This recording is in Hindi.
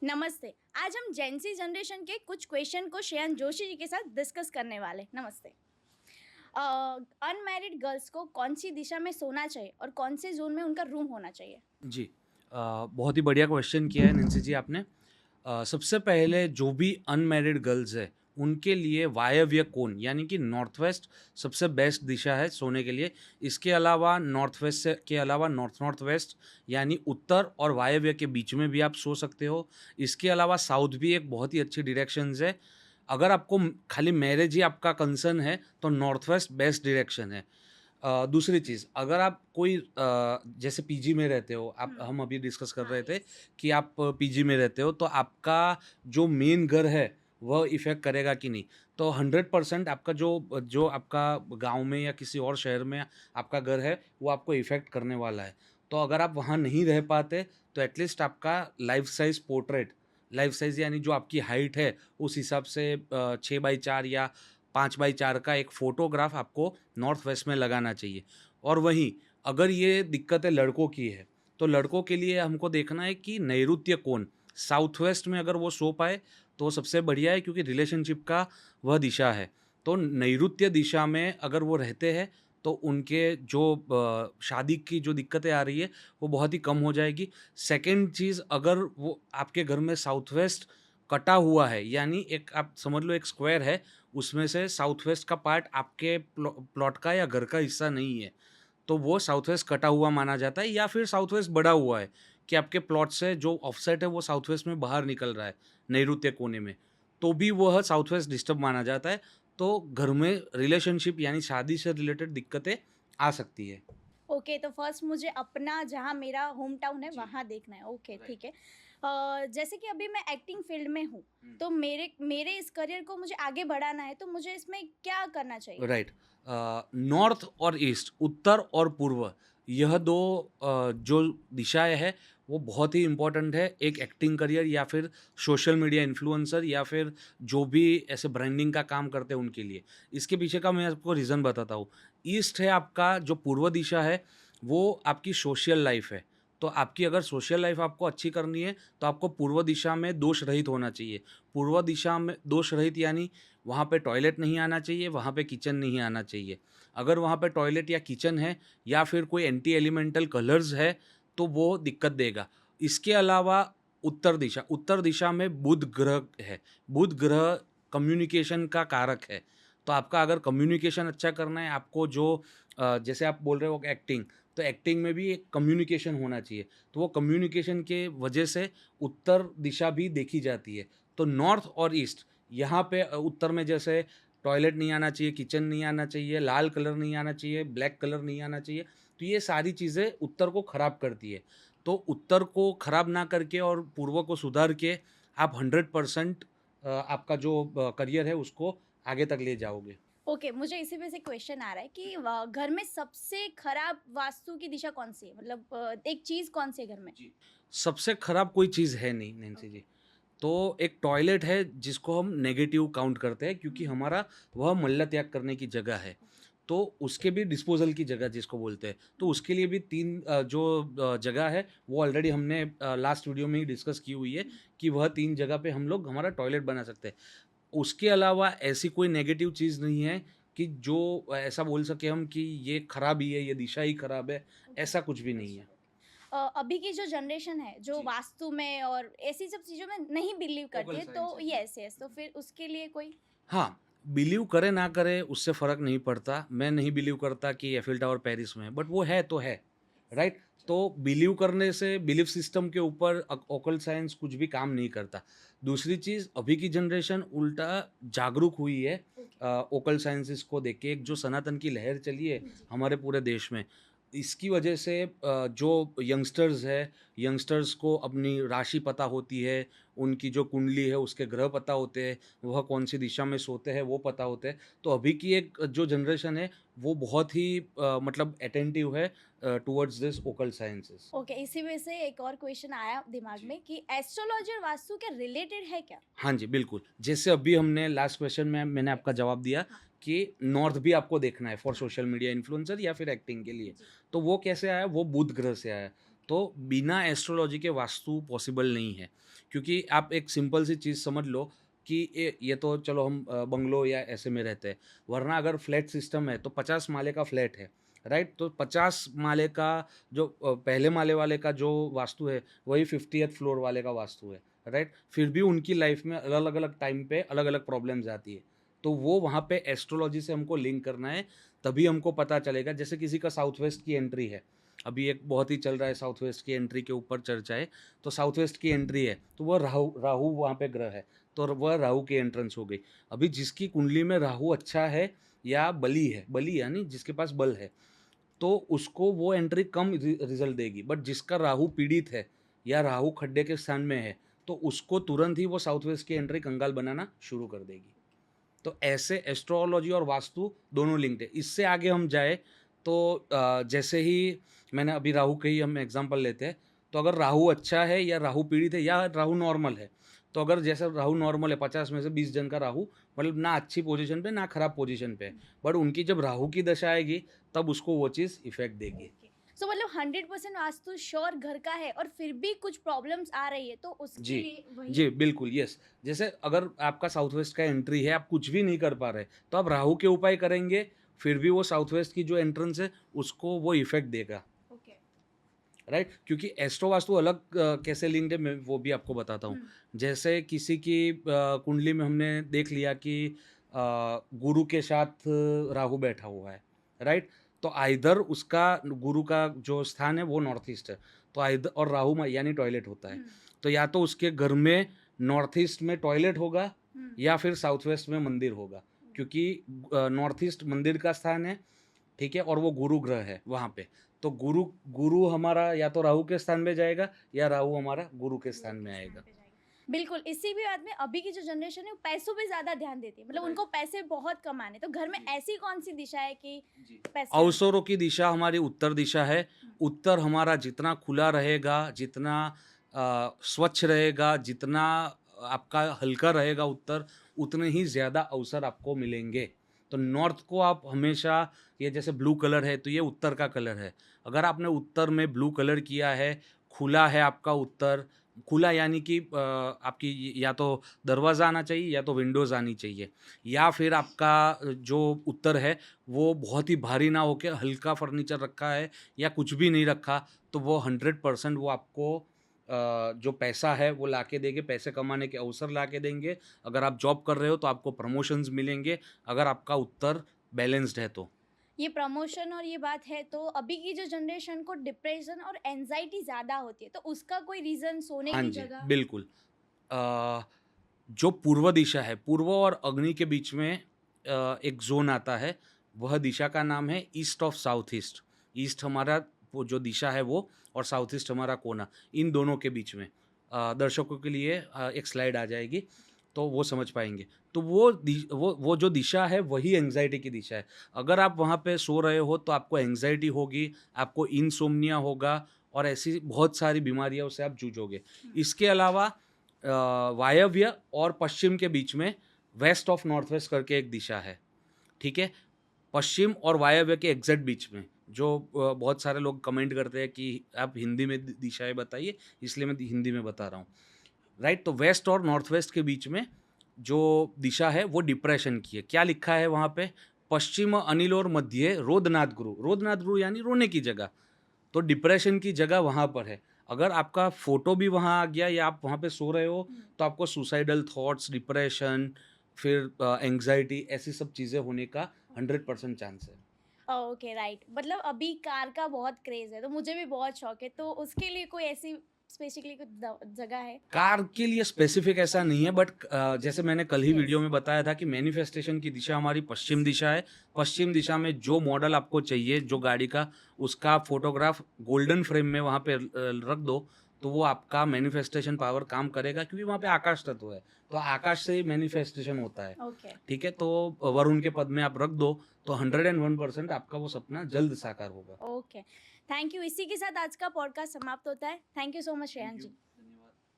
नमस्ते। आज हम जेंसी जनरेशन के कुछ क्वेश्चन को श्रेयान जोशी जी के साथ डिस्कस करने वाले। नमस्ते। अनमैरिड गर्ल्स को कौन सी दिशा में सोना चाहिए और कौन से जोन में उनका रूम होना चाहिए? जी। बहुत ही बढ़िया क्वेश्चन किया है निंसी जी आपने। सबसे पहले जो भी अनमैरिड गर्ल्स है, उनके लिए वायव्य कोण यानी कि नॉर्थ वेस्ट सबसे बेस्ट दिशा है सोने के लिए। इसके अलावा नॉर्थ वेस्ट से के अलावा नॉर्थ नॉर्थ वेस्ट यानी उत्तर और वायव्य के बीच में भी आप सो सकते हो। इसके अलावा साउथ भी एक बहुत ही अच्छी डायरेक्शंस है। अगर आपको खाली मैरिज ही आपका कंसर्न है, तो नॉर्थ वेस्ट बेस्ट डायरेक्शन है। दूसरी चीज़, अगर आप कोई जैसे पीजी में रहते हो, आप हुँ। हम अभी डिस्कस कर हाँ, रहे थे यस। कि आप पीजी में रहते हो, तो आपका जो मेन घर है, वह इफ़ेक्ट करेगा कि नहीं। तो 100% आपका जो जो आपका गाँव में या किसी और शहर में आपका घर है, वो आपको इफ़ेक्ट करने वाला है। तो अगर आप वहाँ नहीं रह पाते, तो एटलीस्ट आपका life size portrait, life size यानी जो आपकी हाइट है, उस हिसाब से 6 बाई 4 या 5 बाई 4 का एक फ़ोटोग्राफ आपको नॉर्थ वेस्ट में लगाना चाहिए। और वहीं अगर ये दिक्कतें लड़कों की है, तो लड़कों के लिए हमको देखना है कि नैऋत्य कोण साउथ वेस्ट में अगर वो सो पाए, तो सबसे बढ़िया है, क्योंकि रिलेशनशिप का वह दिशा है। तो नैऋत्य दिशा में अगर वो रहते हैं, तो उनके जो शादी की जो दिक्कतें आ रही है, वो बहुत ही कम हो जाएगी। सेकंड चीज़, अगर वो आपके घर में साउथ वेस्ट कटा हुआ है, यानी एक आप समझ लो एक स्क्वायर है, उसमें से साउथ वेस्ट का पार्ट आपके प्लॉट का या घर का हिस्सा नहीं है, तो वो साउथ वेस्ट कटा हुआ माना जाता है, या फिर साउथ वेस्ट बढ़ा हुआ है कि आपके प्लॉट से जो ऑफसेट है वो साउथ वेस्ट में बाहर निकल रहा है, नैऋत्य कोने में, तो भी वह साउथ वेस्ट डिस्टर्ब माना जाता है। तो घर में रिलेशनशिप यानी शादी से रिलेटेड दिक्कतें आ सकती है। ओके, तो फर्स्ट मुझे अपना जहाँ मेरा होम टाउन है जी, वहाँ देखना है। Okay, right. ठीक है। जैसे कि अभी मैं एक्टिंग फील्ड में हूँ, हुँ। तो मेरे मेरे इस करियर को मुझे आगे बढ़ाना है, तो मुझे इसमें क्या करना चाहिए? राइट। नॉर्थ और ईस्ट, उत्तर और पूर्व, यह 2 जो दिशाएँ हैं, वो बहुत ही इम्पोर्टेंट है एक एक्टिंग करियर या फिर सोशल मीडिया इन्फ्लुएंसर या फिर जो भी ऐसे ब्रांडिंग का काम करते हैं उनके लिए। इसके पीछे का मैं आपको रीज़न बताता हूँ। ईस्ट है आपका जो पूर्व दिशा है, वो आपकी सोशल लाइफ़ है। तो आपकी अगर सोशल लाइफ़ आपको अच्छी करनी है, तो आपको पूर्व दिशा में दोष रहित होना चाहिए। पूर्व दिशा में दोष रहित यानी वहाँ पे टॉयलेट नहीं आना चाहिए, वहाँ पे किचन नहीं आना चाहिए। अगर वहाँ पे टॉयलेट या किचन है या फिर कोई एंटी एलिमेंटल कलर्स है, तो वो दिक्कत देगा। इसके अलावा उत्तर दिशा में बुध ग्रह है। बुध ग्रह कम्युनिकेशन का कारक है। तो आपका अगर कम्युनिकेशन अच्छा करना है, आपको जो जैसे आप बोल रहे हो एक्टिंग, तो एक्टिंग में भी एक कम्युनिकेशन होना चाहिए। तो वो कम्युनिकेशन के वजह से उत्तर दिशा भी देखी जाती है। तो नॉर्थ और ईस्ट यहाँ पे उत्तर में जैसे टॉयलेट नहीं आना चाहिए, किचन नहीं आना चाहिए, लाल कलर नहीं आना चाहिए, ब्लैक कलर नहीं आना चाहिए। तो ये सारी चीज़ें उत्तर को खराब करती है। तो उत्तर को खराब ना करके और पूर्व को सुधार के आप 100% आपका जो करियर है उसको आगे तक ले जाओगे। ओके, मुझे इसी पे से क्वेश्चन आ रहा है कि घर में सबसे खराब वास्तु की दिशा कौन-सी है? मतलब एक चीज़ कौन-सी है घर में? जी। सबसे खराब कोई चीज़ है नहीं नैन्सी जी। ओके। तो एक टॉयलेट है जिसको हम नेगेटिव काउंट करते हैं, क्योंकि हुँ, हमारा वह मल त्याग करने की जगह है। ओके। तो उसके भी डिस्पोज़ल की जगह जिसको बोलते हैं, तो उसके लिए भी 3 जो जगह है वो ऑलरेडी हमने लास्ट वीडियो में ही डिस्कस की हुई है हुँ, कि वह 3 जगह पे हम लोग हमारा टॉयलेट बना सकते हैं। उसके अलावा ऐसी कोई नेगेटिव चीज़ नहीं है कि जो ऐसा बोल सके हम कि ये खराब ही है, ये दिशा ही खराब है, ओके। ऐसा कुछ भी नहीं अच्छा, है। ओके। अभी की जो जनरेशन है, जो जी। वास्तु में और ऐसी सब चीज़ों में नहीं बिलीव करती ओकल है, साइंस तो है, जी। यस, यस, तो फिर उसके लिए कोई? हाँ, बिलीव करे ना करे उससे फ़र्क नहीं पड़ता। मैं नहीं बिलीव करता कि एफ़िल टावर पेरिस में है, बट वो है तो है, राइट? अच्छा। तो बिलीव करने से बिलीफ सिस्टम के ऊपर ऑकल्ट साइंस कुछ भी काम नहीं करता। दूसरी चीज़, अभी की जनरेशन उल्टा जागरूक हुई है ओके। ऑकल्ट साइंसेज़ को देख के। एक जो सनातन की लहर चली है जी। हमारे पूरे देश में, इसकी वजह से जो यंगस्टर्स है, यंगस्टर्स को अपनी राशि पता होती है, उनकी जो कुंडली है उसके ग्रह पता होते हैं, वह कौन-सी दिशा में सोते हैं वो पता होता है। तो अभी की एक जो जनरेशन है वो बहुत ही मतलब अटेंटिव है towards this occult sciences. Okay, इसी वजह से एक और क्वेश्चन आया दिमाग जी। में कि एस्ट्रोलॉजी और वास्तु क्या रिलेटेड है क्या? हाँ जी, बिल्कुल। जैसे अभी हमने लास्ट क्वेश्चन में मैंने आपका यस। जवाब दिया हाँ, कि नॉर्थ भी आपको देखना है फॉर हाँ। सोशल मीडिया इन्फ्लुएंसर या फिर एक्टिंग के लिए। जी। तो वो कैसे आया? वो बुध ग्रह से आया। तो बिना एस्ट्रोलॉजी के वास्तु पॉसिबल नहीं है, क्योंकि आप एक सिंपल सी चीज़ समझ लो कि ये तो चलो हम बंगलो या ऐसे में रहते हैं, वरना अगर फ्लैट सिस्टम है तो 50 माले का फ्लैट है, राइट? तो 50 माले का जो पहले माले वाले का जो वास्तु है वही 50th फ्लोर वाले का वास्तु है, राइट? फिर भी उनकी लाइफ में अलग अलग टाइम पे अलग अलग प्रॉब्लम्स आती है, तो वो वहाँ पे एस्ट्रोलॉजी से हमको लिंक करना है, तभी हमको पता चलेगा। जैसे किसी का साउथ वेस्ट की एंट्री है, अभी एक बहुत ही चल रहा है साउथ वेस्ट की एंट्री के ऊपर चर्चा है, तो साउथ वेस्ट की एंट्री है तो वह राहु राहु वहाँ पे ग्रह है, तो वह राहु की एंट्रेंस हो गई। अभी जिसकी कुंडली में राहु अच्छा है या बली है, बली यानी जिसके पास बल है, तो उसको वो एंट्री कम रिजल्ट देगी, बट जिसका राहु पीड़ित है या राहु खड्डे के स्थान में है, तो उसको तुरंत ही वो साउथ वेस्ट की एंट्री कंगाल बनाना शुरू कर देगी। तो ऐसे एस्ट्रोलॉजी और वास्तु दोनों लिंक्ड है। इससे आगे हम जाए तो जैसे ही मैंने अभी राहु का ही हम एग्जांपल लेते हैं, तो अगर राहु अच्छा है या राहु पीड़ित है या राहु नॉर्मल है, तो अगर जैसे राहु नॉर्मल है, 50 में से 20 जन का राहु मतलब ना अच्छी पोजीशन पे ना खराब पोजीशन पे है, बट उनकी जब राहु की दशा आएगी तब उसको वो चीज़ इफेक्ट देगी। सो मतलब 100% वास्तु श्योर घर का है और फिर भी कुछ प्रॉब्लम्स आ रही है तो उसके जी, लिए वही जी, बिल्कुल, यस। जैसे अगर आपका साउथ वेस्ट का एंट्री है, आप कुछ भी नहीं कर पा रहे, तो आप राहु के उपाय करेंगे, फिर भी वो साउथ वेस्ट की जो एंट्रेंस है, उसको वो इफ़ेक्ट देगा, ओके। राइट? क्योंकि एस्ट्रो वास्तु अलग कैसे लिंक्ड है, मैं वो भी आपको बताता हूँ। जैसे किसी की कुंडली में हमने देख लिया कि गुरु के साथ राहु बैठा हुआ है, राइट? तो आइदर उसका गुरु का जो स्थान है, वो नॉर्थ ईस्ट है, तो आइदर और राहु यानी टॉयलेट होता है। तो या तो उसके घर में नॉर्थ ईस्ट में टॉयलेट होगा या फिर साउथ वेस्ट में मंदिर होगा, क्योंकि नॉर्थ ईस्ट मंदिर का स्थान है, ठीक है? और वो गुरु ग्रह है वहाँ पे, तो गुरु गुरु हमारा या तो राहु के स्थान में जाएगा या राहु हमारा गुरु के स्थान में आएगा। बिल्कुल। इसी भी बात में अभी की जो जनरेशन है वो पैसों पे ज्यादा ध्यान देती है, मतलब उनको पैसे बहुत कमाने, तो घर में ऐसी कौन सी दिशा है कि पैसे अवसरों की दिशा हमारी उत्तर दिशा है। उत्तर हमारा जितना खुला रहेगा, जितना स्वच्छ रहेगा, जितना आपका हल्का रहेगा उत्तर, उतने ही ज़्यादा अवसर आपको मिलेंगे। तो नॉर्थ को आप हमेशा, ये जैसे ब्लू कलर है तो ये उत्तर का कलर है। अगर आपने उत्तर में ब्लू कलर किया है, खुला है आपका उत्तर, खुला यानी कि आपकी या तो दरवाज़ा आना चाहिए या तो विंडोज़ आनी चाहिए, या फिर आपका जो उत्तर है वो बहुत ही भारी ना होके हल्का फर्नीचर रखा है या कुछ भी नहीं रखा, तो वो 100% वो आपको जो पैसा है वो ला के देंगे, पैसे कमाने के अवसर ला के देंगे। अगर आप जॉब कर रहे हो तो आपको प्रमोशंस मिलेंगे, अगर आपका उत्तर बैलेंस्ड है तो। ये प्रमोशन और ये बात है, तो अभी की जो जनरेशन को डिप्रेशन और एंजाइटी ज़्यादा होती है, तो उसका कोई रीज़न सोने हाँ की जी, जगह? बिल्कुल। जो पूर्व दिशा है, पूर्व और अग्नि के बीच में एक ज़ोन आता है, वह दिशा का नाम है east of south east. East हमारा वो जो दिशा है वो, और साउथ ईस्ट हमारा कोना, इन दोनों के बीच में। दर्शकों के लिए एक स्लाइड आ जाएगी, तो वो समझ पाएँगे। तो वो जो दिशा है वही एंग्ज़ायटी की दिशा है। अगर आप वहाँ पे सो रहे हो तो आपको एंग्ज़ायटी होगी, आपको इनसोम्निया होगा और ऐसी बहुत सारी बीमारियों से आप जूझोगे। इसके अलावा वायव्य और पश्चिम के बीच में वेस्ट ऑफ नॉर्थ वेस्ट करके एक दिशा है, ठीक है? पश्चिम और वायव्य के एग्जैक्ट बीच में, जो बहुत सारे लोग कमेंट करते हैं कि आप हिंदी में दिशाएं बताइए, इसलिए मैं हिंदी में बता रहा हूँ, राइट? तो वेस्ट और नॉर्थ वेस्ट के बीच में जो दिशा है वो डिप्रेशन की है। क्या लिखा है वहाँ पे? पश्चिम अनिल और मध्य रोदनाथ गुरु। रोदनाथ गुरु यानी रोने की जगह, तो डिप्रेशन की जगह वहाँ पर है। अगर आपका फ़ोटो भी वहाँ आ गया या आप वहाँ पे सो रहे हो, तो आपको सुसाइडल थॉट्स, डिप्रेशन, फिर एंग्ज़ायटी, ऐसी सब चीज़ें होने का 100% चांस है। Okay, right. मतलब अभी कार का बहुत क्रेज़ है, तो मुझे भी बहुत शौक है, तो उसके लिए कोई ऐसी स्पेसिफिकली कुछ जगह है? कार के लिए स्पेसिफिक ऐसा नहीं है, बट जैसे मैंने कल ही वीडियो में बताया था कि मैनिफेस्टेशन की दिशा हमारी पश्चिम दिशा है। पश्चिम दिशा में जो मॉडल आपको चाहिए, जो गाड़ी का, उसका फोटोग्राफ गोल्डन फ्रेम में वहाँ पे रख दो, तो वो आपका मैनिफेस्टेशन पावर काम करेगा, क्योंकि वहाँ पे आकाश तत्व है, तो आकाश से ही मैनिफेस्टेशन होता है, ओके। ठीक है? तो वरुण के पद में आप रख दो, तो 101% आपका वो सपना जल्द साकार होगा। Okay, thank you. इसी के साथ आज का पॉडकास्ट समाप्त होता है। Thank you so much Shreyank ji.